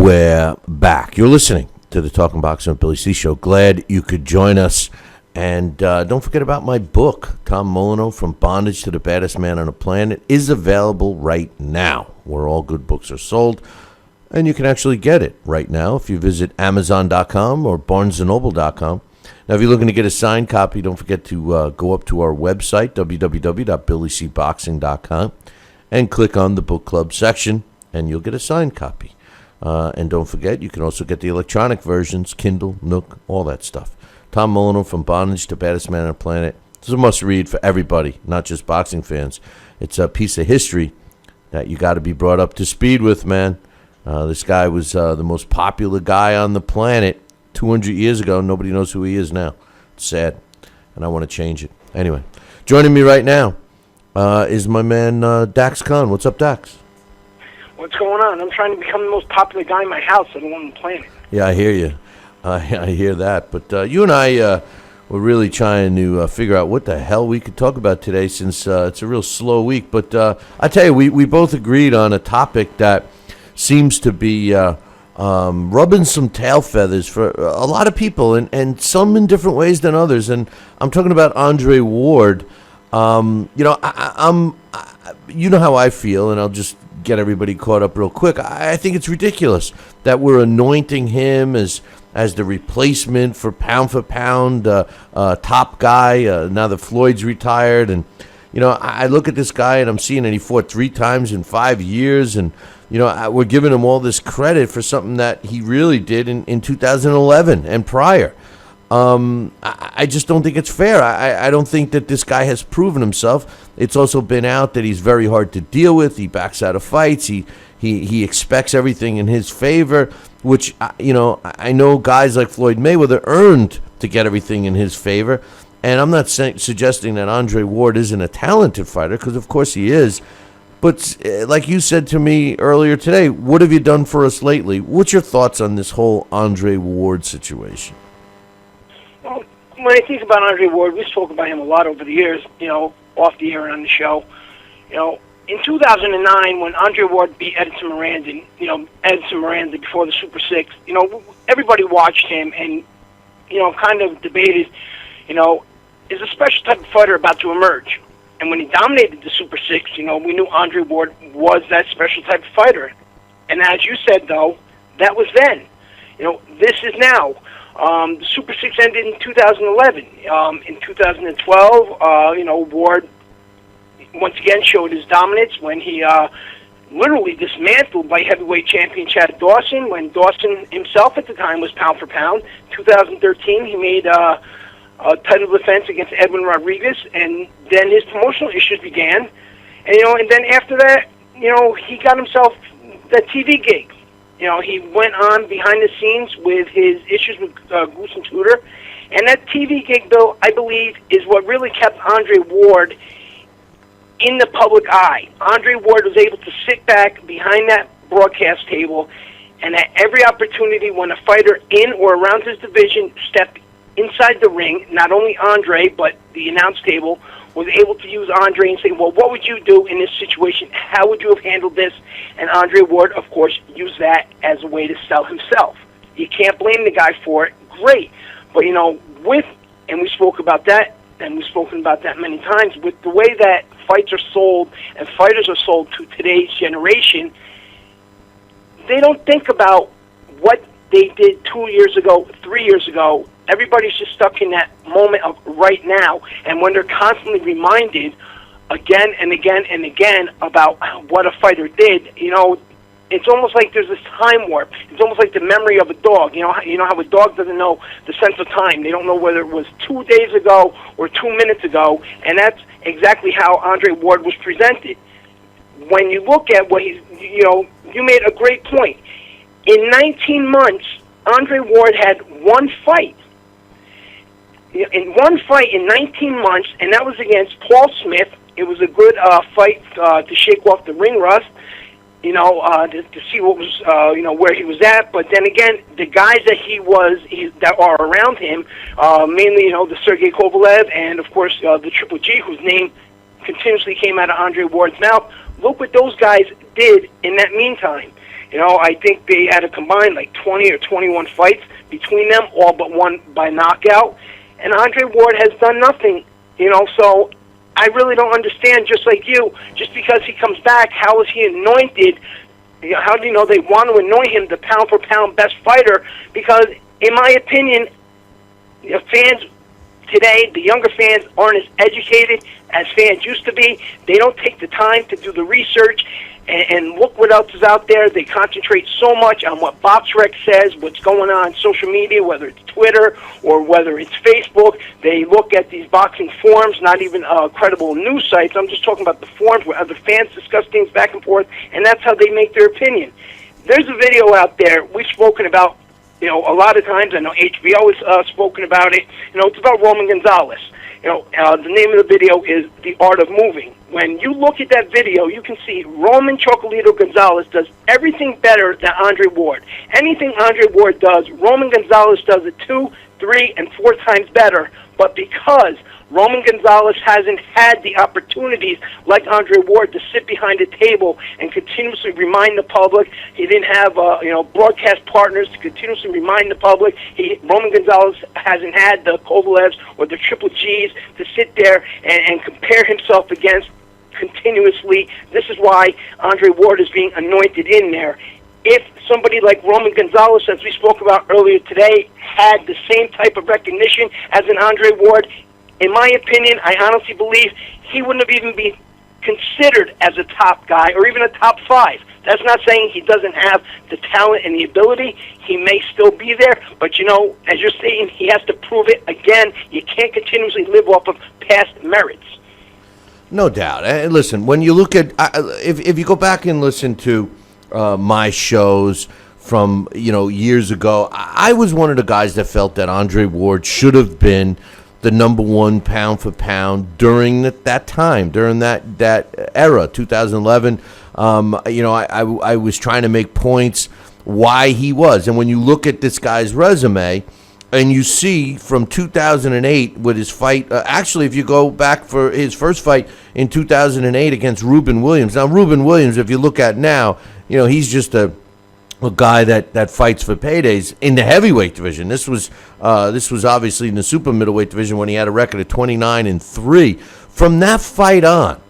We're back. You're listening to the Talking Boxing with Billy C show. Glad you could join us. And don't forget about my book, Tom Molyneux, From Bondage to the Baddest Man on the Planet, is available right now, where all good books are sold. And you can actually get it right now if you visit Amazon.com or BarnesandNoble.com. Now, if you're looking to get a signed copy, don't forget to go up to our website, www.billycboxing.com, and click on the book club section, and you'll get a signed copy. And don't forget, you can also get the electronic versions, Kindle, Nook, all that stuff. Tom Molyneux, From Bondage to Baddest Man on the Planet. This is a must-read for everybody, not just boxing fans. It's a piece of history that you got to be brought up to speed with, man. This guy was the most popular guy on the planet 200 years ago. Nobody knows who he is now. It's sad, and I want to change it. Anyway, joining me right now is my man Daxx Khan. What's up, Dax? What's going on? I'm trying to become the most popular guy in my house on the planet. Yeah, I hear you. I hear that. But you and I were really trying to figure out what the hell we could talk about today, since it's a real slow week. But I tell you, we both agreed on a topic that seems to be rubbing some tail feathers for a lot of people, and some in different ways than others. And I'm talking about Andre Ward. I'm you know how I feel, and I'll just get everybody caught up real quick. I think it's ridiculous that we're anointing him as the replacement for pound top guy. Now that Floyd's retired, and I look at this guy and I'm seeing that he fought 3 times in 5 years, and we're giving him all this credit for something that he really did in 2011 and prior. I just don't think it's fair. I don't think that this guy has proven himself. It's also been out that he's very hard to deal with. He backs out of fights. He expects everything in his favor, which, I know guys like Floyd Mayweather earned to get everything in his favor. And I'm not suggesting that Andre Ward isn't a talented fighter, because of course he is. But like you said to me earlier today, what have you done for us lately? What's your thoughts on this whole Andre Ward situation? Well, when I think about Andre Ward, we spoke about him a lot over the years, off the air and on the show. In 2009, when Andre Ward beat Edson Miranda, before the Super 6, everybody watched him and, kind of debated, is a special type of fighter about to emerge? And when he dominated the Super 6, we knew Andre Ward was that special type of fighter. And as you said, though, that was then. This is now. The Super 6 ended in 2011. In 2012, Ward once again showed his dominance when he literally dismantled light heavyweight champion Chad Dawson, when Dawson himself at the time was pound for pound. 2013, he made a title defense against Edwin Rodriguez, and then his promotional issues began. And then after that, he got himself that TV gig. He went on behind the scenes with his issues with Goose and Tudor, and that TV gig, Bill, I believe, is what really kept Andre Ward in the public eye. Andre Ward was able to sit back behind that broadcast table, and at every opportunity when a fighter in or around his division stepped inside the ring, not only Andre, but the announce table, was able to use Andre and say, well, what would you do in this situation? How would you have handled this? And Andre Ward, of course, used that as a way to sell himself. You can't blame the guy for it. Great. But, and we spoke about that, and we've spoken about that many times, with the way that fights are sold and fighters are sold to today's generation, they don't think about what they did 2 years ago, 3 years ago. Everybody's just stuck in that moment of right now. And when they're constantly reminded again and again and again about what a fighter did, it's almost like there's this time warp. It's almost like the memory of a dog. You know how a dog doesn't know the sense of time. They don't know whether it was 2 days ago or 2 minutes ago. And that's exactly how Andre Ward was presented. When you look at what you made a great point. In 19 months, Andre Ward had one fight. In one fight in 19 months, and that was against Paul Smith. It was a good fight to shake off the ring rust, to see what was, where he was at. But then again, the guys that are around him, mainly, the Sergey Kovalev and, of course, the Triple G, whose name continuously came out of Andre Ward's mouth. Look what those guys did in that meantime. I think they had a combined like 20 or 21 fights between them, all but one by knockout. And Andre Ward has done nothing, so I really don't understand, just like you, just because he comes back, how is he anointed? How do you know they want to anoint him the pound-for-pound best fighter? Because, in my opinion, fans today, the younger fans, aren't as educated as fans used to be. They don't take the time to do the research and look what else is out there. They concentrate so much on what BoxRec says, what's going on social media, whether it's Twitter or whether it's Facebook. They look at these boxing forums, not even credible news sites. I'm just talking about the forums where other fans discuss things back and forth, and that's how they make their opinion. There's a video out there we've spoken about, a lot of times. I know HBO has spoken about it. It's about Roman Gonzalez. The name of the video is The Art of Moving. When you look at that video, you can see Roman Chocolito Gonzalez does everything better than Andre Ward. Anything Andre Ward does, Roman Gonzalez does it 2, 3, and 4 times better. But because Roman Gonzalez hasn't had the opportunities like Andre Ward to sit behind a table and continuously remind the public, he didn't have broadcast partners to continuously remind the public. Roman Gonzalez hasn't had the Kovalevs or the Triple Gs to sit there and compare himself against continuously. This is why Andre Ward is being anointed in there. If somebody like Roman Gonzalez, as we spoke about earlier today, had the same type of recognition as an Andre Ward, in my opinion, I honestly believe he wouldn't have even been considered as a top guy or even a top 5. That's not saying he doesn't have the talent and the ability. He may still be there, but as you're saying, he has to prove it again. You can't continuously live off of past merits. No doubt. And listen, when you look at, if you go back and listen to my shows from years ago, I was one of the guys that felt that Andre Ward should have been the number 1 pound for pound during that time, during that era, 2011. I was trying to make points why he was, and when you look at this guy's resume, and you see from 2008 with his fight, actually, if you go back for his first fight in 2008 against Ruben Williams. Now, Ruben Williams, if you look at now, he's just a guy that fights for paydays in the heavyweight division. This was obviously in the super middleweight division when he had a record of 29-3. From that fight on,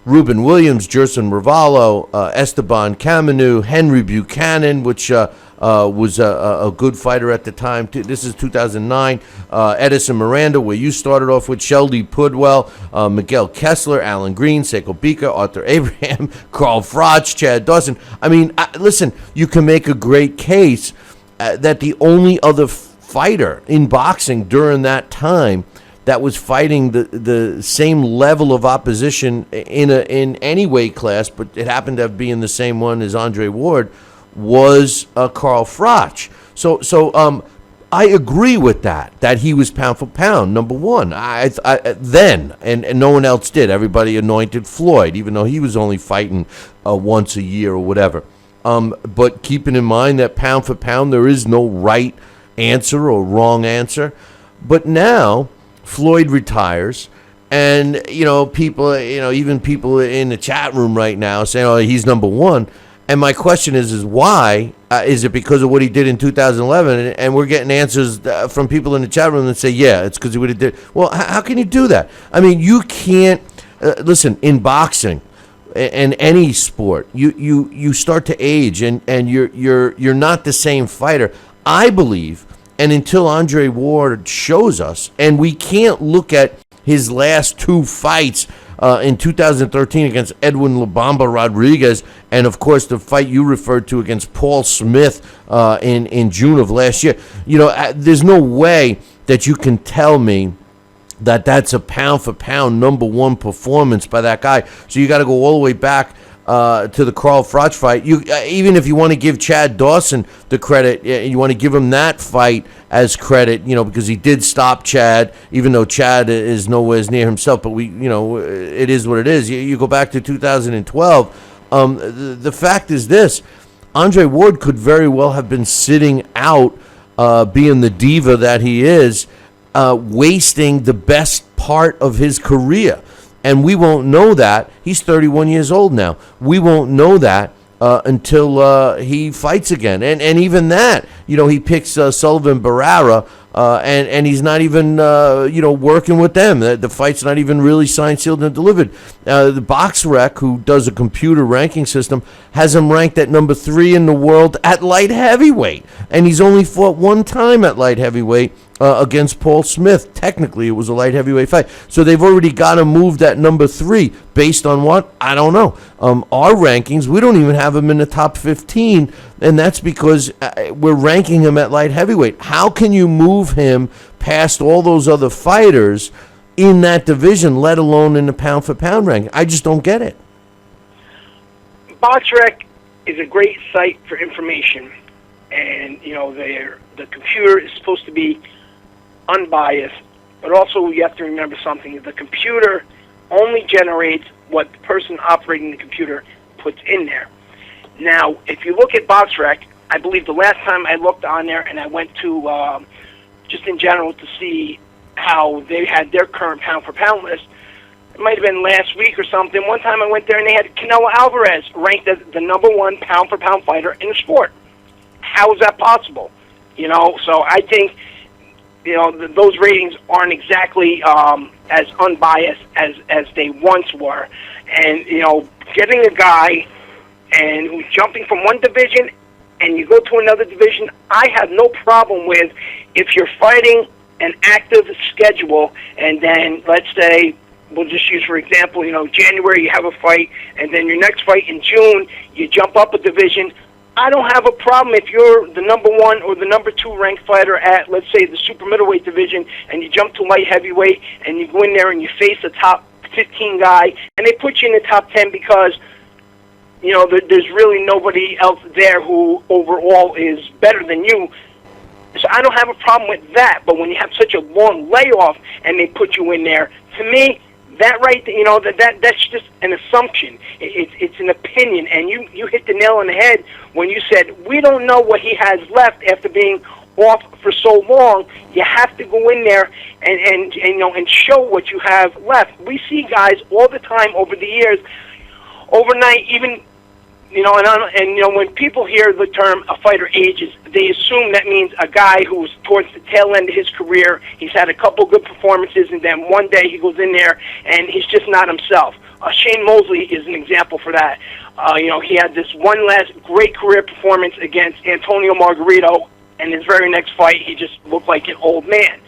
Ruben Williams, Jerson Ravallo, Esteban Caminu, Henry Buchanan, which was a good fighter at the time. This is 2009. Edison Miranda, where you started off with, Shelby Pudwell, Miguel Kessler, Alan Green, Seiko Bika, Arthur Abraham, Carl Froch, Chad Dawson. I mean, listen, you can make a great case that the only other fighter in boxing during that time that was fighting the same level of opposition in any weight class, but it happened to be in the same one as Andre Ward, was Carl Froch. So I agree with that he was pound for pound number 1. I then, and no one else did. Everybody anointed Floyd, even though he was only fighting once a year or whatever. But keeping in mind that pound for pound, there is no right answer or wrong answer. But now Floyd retires, and people, even people in the chat room right now saying, "Oh, he's number 1." And my question is why? Is it because of what he did in 2011? And we're getting answers from people in the chat room that say, yeah, it's because of what he did. Well, how can you do that? I mean, you can't listen. In boxing and any sport, you start to age, and you're not the same fighter. I believe. And until Andre Ward shows us, and we can't look at his last 2 fights in 2013 against Edwin La Bamba Rodriguez, and of course the fight you referred to against Paul Smith in June of last year. There's no way that you can tell me that that's a pound for pound number 1 performance by that guy. So you got to go all the way back to the Carl Froch fight. Even if you want to give Chad Dawson the credit, you want to give him that fight as credit, because he did stop Chad, even though Chad is nowhere near himself. But it is what it is. You go back to 2012. The fact is this: Andre Ward could very well have been sitting out, being the diva that he is, wasting the best part of his career. And we won't know that. He's 31 years old now. We won't know that until he fights again. And even that, he picks Sullivan Barrera, and he's not even, working with them. The fight's not even really signed, sealed, and delivered. The BoxRec, who does a computer ranking system, has him ranked at number 3 in the world at light heavyweight. And he's only fought one time at light heavyweight against Paul Smith. Technically, it was a light heavyweight fight. So they've already got him moved at number 3. Based on what? I don't know. Our rankings, we don't even have him in the top 15, and that's because we're ranking him at light heavyweight. How can you move him past all those other fighters in that division, let alone in the pound-for-pound ranking? I just don't get it. BoxRec is a great site for information, and the computer is supposed to be unbiased, but also you have to remember something: the computer only generates what the person operating the computer puts in there. Now, if you look at BoxRec, I believe the last time I looked on there, and I went to just in general to see how they had their current pound-for-pound list, it might have been last week or something. One time I went there and they had Canelo Alvarez ranked as the number 1 pound-for-pound fighter in the sport. How is that possible? So I think those ratings aren't exactly as unbiased as they once were. And, getting a guy and who's jumping from one division and you go to another division, I have no problem with if you're fighting an active schedule and then, let's say, we'll just use for example, January you have a fight and then your next fight in June, you jump up a division. I don't have a problem if you're the number 1 or the number 2 ranked fighter at, let's say, the super middleweight division, and you jump to light heavyweight, and you go in there and you face a top 15 guy, and they put you in the top 10 because, there's really nobody else there who overall is better than you. So I don't have a problem with that. But when you have such a long layoff and they put you in there, to me, that right, that's just an assumption. It's an opinion, and you hit the nail on the head when you said we don't know what he has left after being off for so long. You have to go in there and show what you have left. We see guys all the time over the years, overnight, even. When people hear the term a fighter ages, they assume that means a guy who's towards the tail end of his career, he's had a couple good performances, and then one day he goes in there and he's just not himself. Shane Mosley is an example for that. He had this one last great career performance against Antonio Margarito, and his very next fight, he just looked like an old man.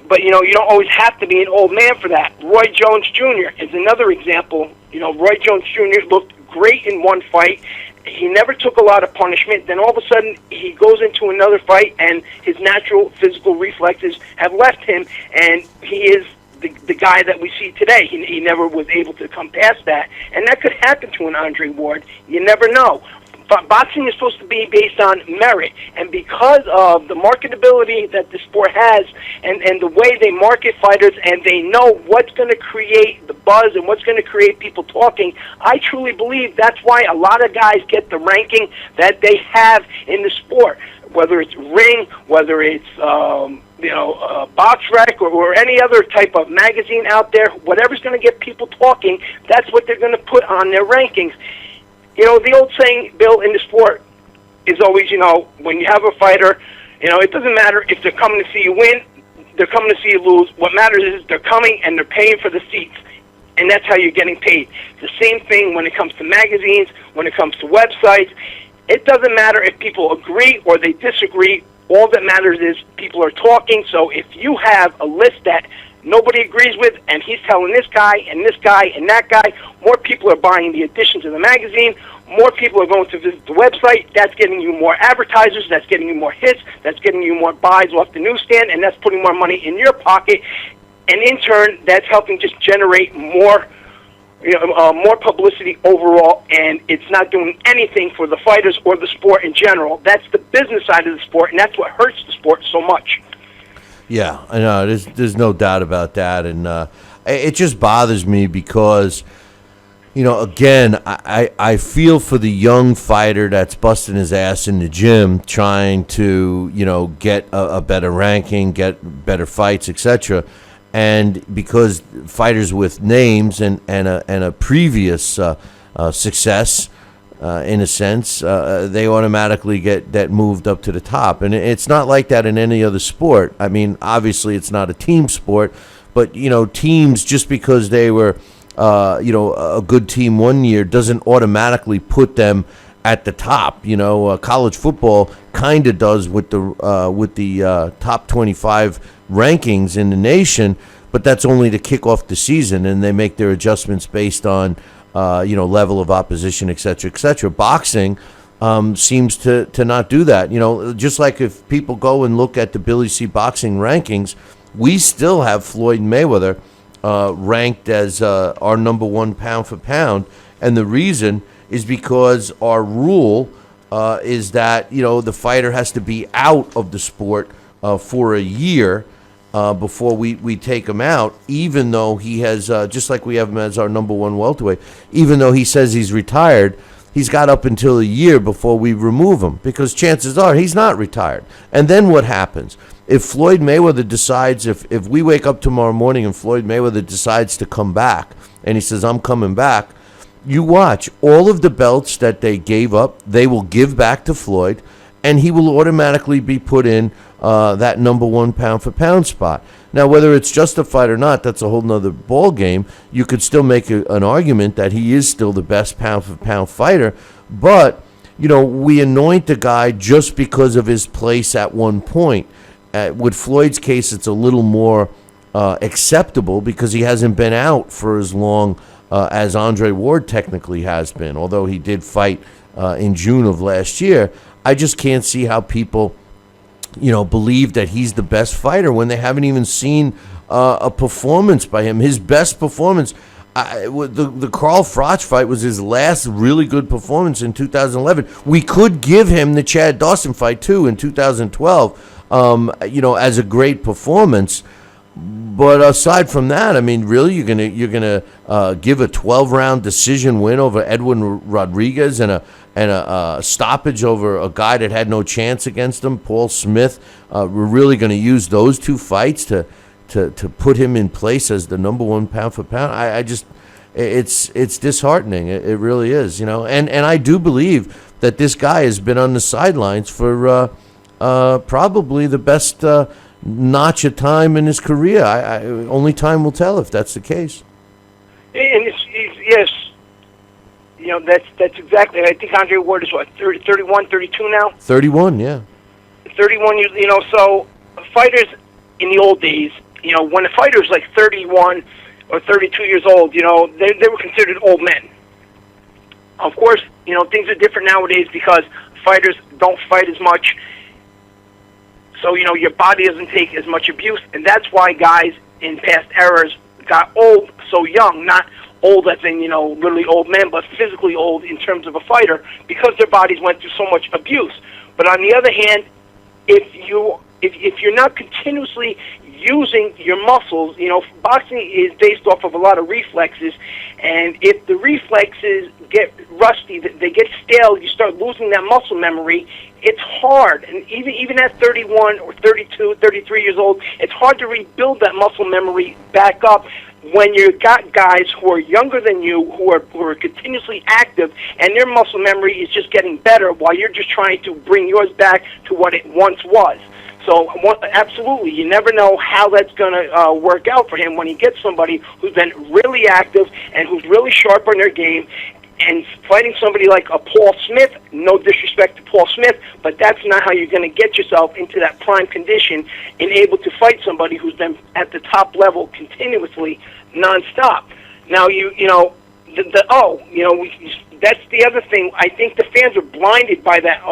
But, you don't always have to be an old man for that. Roy Jones Jr. is another example. Roy Jones Jr. looked great in one fight. He never took a lot of punishment. Then all of a sudden, he goes into another fight, and his natural physical reflexes have left him, and he is the guy that we see today. He never was able to come past that. And that could happen to an Andre Ward. You never know. But boxing is supposed to be based on merit, and because of the marketability that the sport has and the way they market fighters and they know what's going to create the buzz and what's going to create people talking, I truly believe that's why a lot of guys get the ranking that they have in the sport, whether it's Ring, whether it's BoxRec or any other type of magazine out there. Whatever's going to get people talking, that's what they're going to put on their rankings. The old saying, Bill, in the sport is always, when you have a fighter, it doesn't matter if they're coming to see you win, they're coming to see you lose. What matters is they're coming and they're paying for the seats, and that's how you're getting paid. The same thing when it comes to magazines, when it comes to websites. It doesn't matter if people agree or they disagree. All that matters is people are talking. So if you have a list that nobody agrees with, and he's telling this guy and this guy and that guy, more people are buying the edition to the magazine, more people are going to visit the website. That's getting you more advertisers, that's getting you more hits, that's getting you more buys off the newsstand, and that's putting more money in your pocket. And in turn, that's helping just generate more more publicity overall, and it's not doing anything for the fighters or the sport in general. That's the business side of the sport, and that's what hurts the sport so much. Yeah, I know. There's no doubt about that, and it just bothers me because, again, I feel for the young fighter that's busting his ass in the gym trying to, get a better ranking, get better fights, etc. And because fighters with names and a previous success, in a sense, they automatically get moved up to the top. And it's not like that in any other sport. I mean, obviously it's not a team sport, but, teams, just because they were, a good team one year doesn't automatically put them at the top. College football kind of does with the top 25 rankings in the nation, but that's only to kick off the season, and they make their adjustments based on level of opposition, et cetera, et cetera. Boxing seems to not do that. Just like if people go and look at the Billy C. Boxing rankings, we still have Floyd Mayweather ranked as our number one pound for pound, and the reason is because our rule is that the fighter has to be out of the sport for a year before we take him out, even though he has, just like we have him as our number one welterweight, even though he says he's retired, he's got up until a year before we remove him, because chances are he's not retired. And then what happens? If Floyd Mayweather decides, if we wake up tomorrow morning and Floyd Mayweather decides to come back, and he says, I'm coming back, you watch, all of the belts that they gave up, they will give back to Floyd, and he will automatically be put in that number one pound for pound spot. Now, whether it's justified or not, that's a whole nother ball game. You could still make an argument that he is still the best pound for pound fighter, but we anoint the guy just because of his place at one point. With Floyd's case, it's a little more acceptable because he hasn't been out for as long as Andre Ward technically has been, although he did fight in June of last year. I just can't see how people, believe that he's the best fighter when they haven't even seen a performance by him. His best performance, the Carl Froch fight was his last really good performance in 2011. We could give him the Chad Dawson fight too in 2012, as a great performance. But aside from that, I mean, really, you're gonna give a 12-round decision win over Edwin Rodriguez and a stoppage over a guy that had no chance against him, Paul Smith. We're really going to use those two fights to put him in place as the number one pound for pound. I just, it's disheartening. It really is, And I do believe that this guy has been on the sidelines for probably the best notch of time in his career. Only time will tell if that's the case. And yes, that's exactly. I think Andre Ward is what, 31, 32 now. 31, yeah. 31. So fighters in the old days, when a fighter was like 31 or 32 years old, they were considered old men. Of course, things are different nowadays because fighters don't fight as much. So, your body doesn't take as much abuse, and that's why guys in past eras got old so young, not old as in, literally old men, but physically old in terms of a fighter, because their bodies went through so much abuse. But on the other hand, if you're not continuously using your muscles, boxing is based off of a lot of reflexes, and if the reflexes get rusty, they get stale, you start losing that muscle memory, it's hard. And even at 31 or 32, 33 years old, it's hard to rebuild that muscle memory back up when you've got guys who are younger than you, who are continuously active, and their muscle memory is just getting better while you're just trying to bring yours back to what it once was. So, absolutely, you never know how that's going to work out for him when he gets somebody who's been really active and who's really sharp on their game, and fighting somebody like a Paul Smith. No disrespect to Paul Smith, but that's not how you're going to get yourself into that prime condition and able to fight somebody who's been at the top level continuously, nonstop. Now, that's the other thing. I think the fans are blinded by that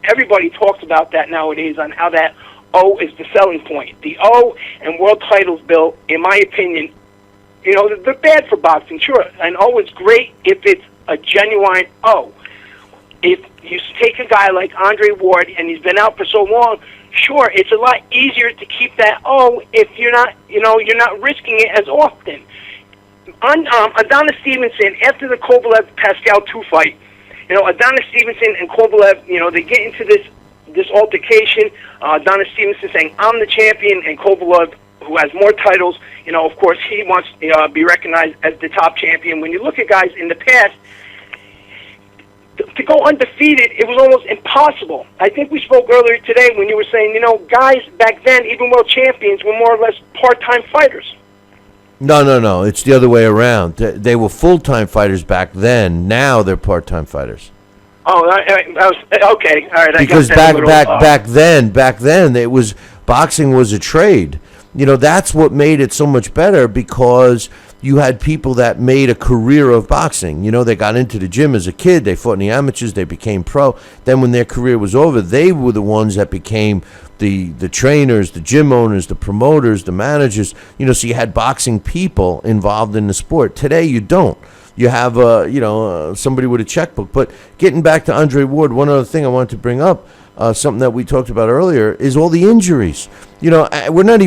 Everybody talks about that nowadays on how that O is the selling point. The O and world titles, Bill, in my opinion, they're bad for boxing, sure. An O is great if it's a genuine O. If you take a guy like Andre Ward and he's been out for so long, sure, it's a lot easier to keep that O if you're not risking it as often. Adonis Stevenson, after the Kovalev-Pascal 2 fight, Adonis Stevenson and Kovalev, they get into this altercation. Adonis Stevenson saying, I'm the champion, and Kovalev, who has more titles, of course, he wants to be recognized as the top champion. When you look at guys in the past, to go undefeated, it was almost impossible. I think we spoke earlier today when you were saying, guys back then, even world champions, were more or less part-time fighters. No. It's the other way around. They were full-time fighters back then. Now they're part-time fighters. Oh, I was okay. All right. Because back then, it was boxing was a trade. That's what made it so much better, because you had people that made a career of boxing. They got into the gym as a kid. They fought in the amateurs. They became pro. Then when their career was over, they were the ones that became the trainers, the gym owners, the promoters, the managers. So you had boxing people involved in the sport. Today, you don't. You have, somebody with a checkbook. But getting back to Andre Ward, one other thing I wanted to bring up, something that we talked about earlier, is all the injuries. We didn't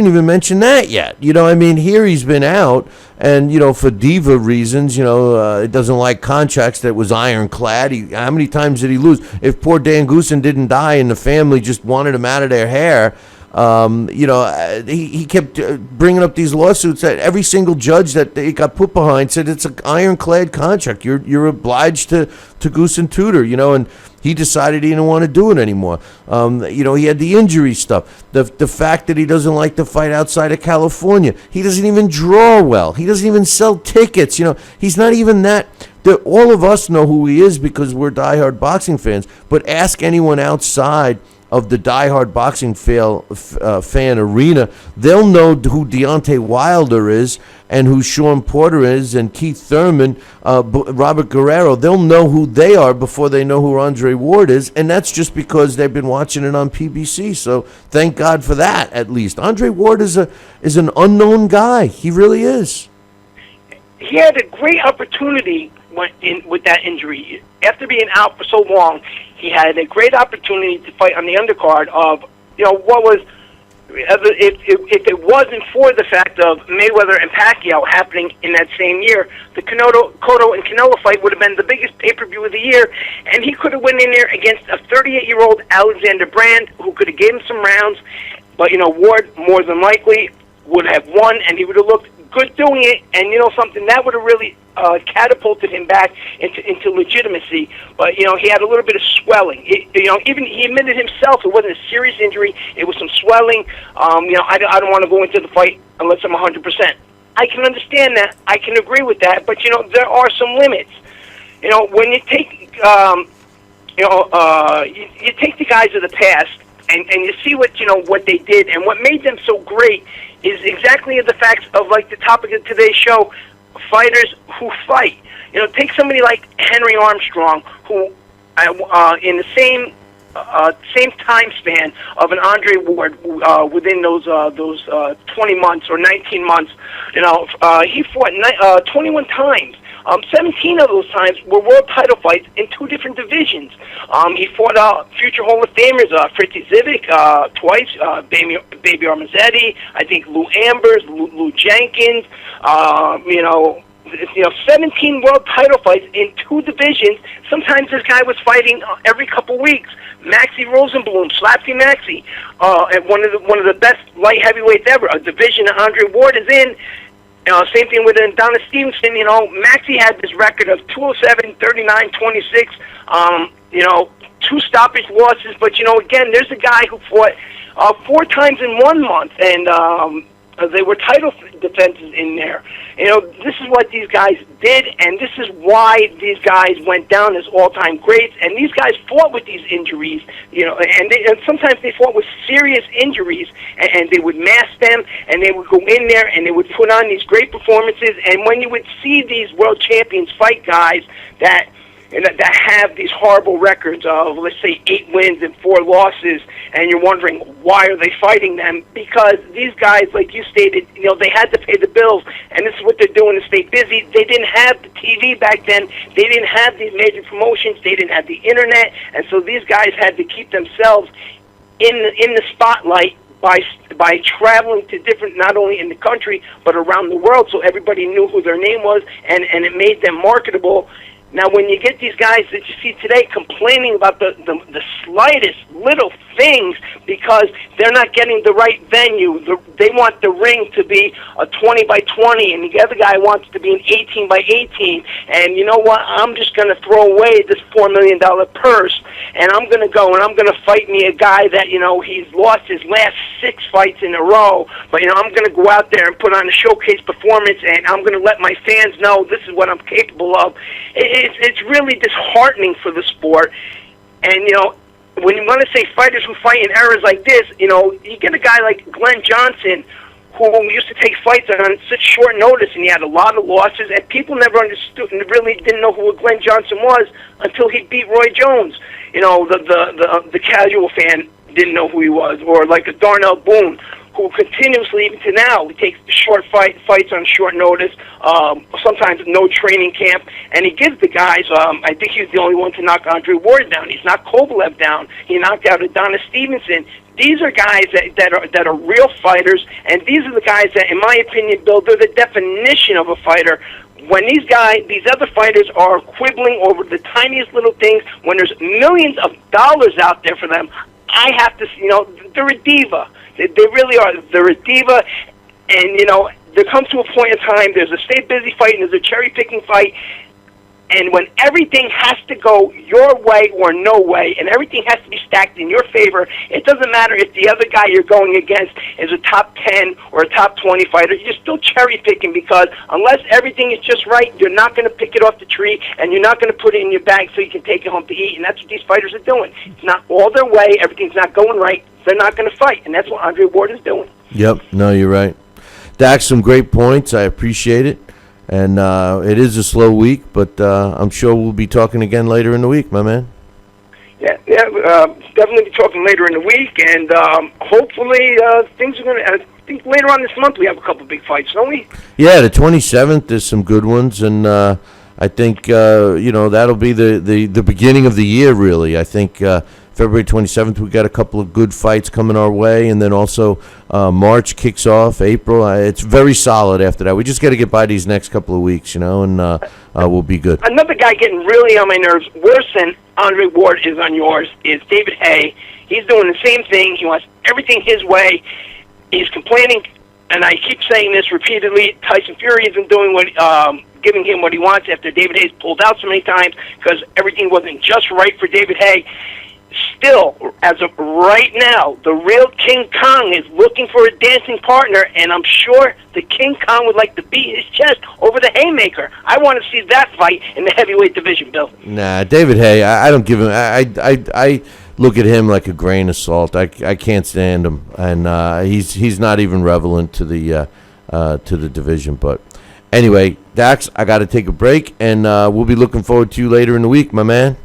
even mention that yet. Here he's been out, and, for diva reasons, it doesn't like contracts that was ironclad. How many times did he lose? If poor Dan Goosen didn't die and the family just wanted him out of their hair, he kept bringing up these lawsuits that every single judge that it got put behind said it's an ironclad contract. You're obliged to goose and tutor, and he decided he didn't want to do it anymore. He had the injury stuff. The fact that he doesn't like to fight outside of California. He doesn't even draw well. He doesn't even sell tickets. He's not even that. All of us know who he is because we're diehard boxing fans, but ask anyone outside of the diehard boxing fan arena, they'll know who Deontay Wilder is and who Sean Porter is and Keith Thurman, Robert Guerrero. They'll know who they are before they know who Andre Ward is, and that's just because they've been watching it on PBC. So thank God for that, at least. Andre Ward is an unknown guy. He really is. He had a great opportunity with that injury. After being out for so long, he had a great opportunity to fight on the undercard of, what was, if it wasn't for the fact of Mayweather and Pacquiao happening in that same year, the Cotto and Canelo fight would have been the biggest pay-per-view of the year, and he could have went in there against a 38-year-old Alexander Brand, who could have gave him some rounds, but, Ward more than likely would have won, and he would have looked good doing it, and something that would have really catapulted him back into legitimacy. But he had a little bit of swelling. Even he admitted himself it wasn't a serious injury; it was some swelling. I don't want to go into the fight unless I'm 100%. I can understand that. I can agree with that. But there are some limits. When you take you take the guys of the past and you see what they did and what made them so great is exactly the facts of like the topic of today's show, fighters who fight. Take somebody like Henry Armstrong, who in the same time span of an Andre Ward, within those 20 months or 19 months, he fought 21 times. 17 of those times were world title fights in 2 different divisions. He fought future Hall of Famers, Fritzy Zivik twice, Baby Armazetti, I think Lou Ambers, Lou Jenkins, 17 world title fights in 2 divisions. Sometimes this guy was fighting every couple weeks. Maxie Rosenblum, Slapsy Maxie, one of the best light heavyweights ever, a division that Andre Ward is in. Same thing with Adonis Stevenson. Maxie had this record of 207, 39, 26. 2 stoppage losses. But again, there's a guy who fought 4 times in 1 month, and they were title defenses in there. This is what these guys did, and this is why these guys went down as all-time greats. And these guys fought with these injuries, and sometimes they fought with serious injuries, and they would mask them, and they would go in there, and they would put on these great performances. And when you would see these world champions fight guys that have these horrible records of, let's say, 8 wins and 4 losses, and you're wondering, why are they fighting them? Because these guys, like you stated, they had to pay the bills, and this is what they're doing to stay busy. They didn't have the TV back then. They didn't have these major promotions. They didn't have the internet, and so these guys had to keep themselves in the spotlight by traveling to different, not only in the country, but around the world, so everybody knew who their name was, and it made them marketable. Now, when you get these guys that you see today complaining about the slightest little things because they're not getting the right venue, they want the ring to be a 20 by 20, and the other guy wants to be an 18 by 18. And you know what? I'm just going to throw away this $4 million purse, and I'm going to go and I'm going to fight me a guy that, you know, he's lost his last 6 fights in a row. But, you know, I'm going to go out there and put on a showcase performance, and I'm going to let my fans know this is what I'm capable of. It's really disheartening for the sport. And, you know, when you want to say fighters who fight in eras like this, you know, you get a guy like Glenn Johnson who used to take fights on such short notice, and he had a lot of losses, and people never understood and really didn't know who Glenn Johnson was until he beat Roy Jones. You know, the casual fan didn't know who he was, or like a Darnell Boone, who continuously, even to now, he takes short fights on short notice, sometimes no training camp, and he gives the guys, I think he's the only one to knock Andre Ward down. He's knocked Kovalev down. He knocked out Adonis Stevenson. These are guys that are real fighters, and these are the guys that, in my opinion, Bill, they're the definition of a fighter. When these other fighters are quibbling over the tiniest little things, when there's millions of dollars out there for them, I have to, you know, they're a diva. They really are. They're a diva, and, you know, there comes to a point in time, there's a stay busy fight and there's a cherry-picking fight, and when everything has to go your way or no way, and everything has to be stacked in your favor, it doesn't matter if the other guy you're going against is a top 10 or a top 20 fighter. You're still cherry-picking, because unless everything is just right, you're not going to pick it off the tree, and you're not going to put it in your bag so you can take it home to eat, and that's what these fighters are doing. It's not all their way. Everything's not going right. They're not going to fight, and that's what Andre Ward is doing. Yep. No, you're right. Dax, some great points. I appreciate it. And it is a slow week, but I'm sure we'll be talking again later in the week, my man. Yeah, definitely be talking later in the week, and hopefully things are going to... I think later on this month we have a couple big fights, don't we? Yeah, the 27th, there's some good ones, and I think, you know, that'll be the beginning of the year, really. I think February 27th, we got a couple of good fights coming our way, and then also March kicks off, April. It's very solid after that. We just got to get by these next couple of weeks, you know, and we'll be good. Another guy getting really on my nerves, worse than Andre Ward is on yours, is David Haye. He's doing the same thing. He wants everything his way. He's complaining, and I keep saying this repeatedly, Tyson Fury isn't doing what... giving him what he wants after David Haye's pulled out so many times because everything wasn't just right for David Haye. Still, as of right now, the real King Kong is looking for a dancing partner, and I'm sure the King Kong would like to beat his chest over the Haymaker. I want to see that fight in the heavyweight division, Bill. Nah, David Haye, I don't give him... I look at him like a grain of salt. I can't stand him, and he's not even relevant to the division. But anyway, Dax, I got to take a break, and we'll be looking forward to you later in the week, my man.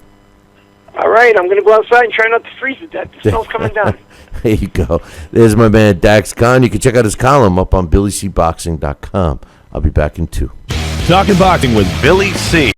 All right, I'm going to go outside and try not to freeze to death. The snow's coming down. There you go. There's my man, Daxx Khan. You can check out his column up on BillyCBoxing.com. I'll be back in 2. Talking Boxing with Billy C.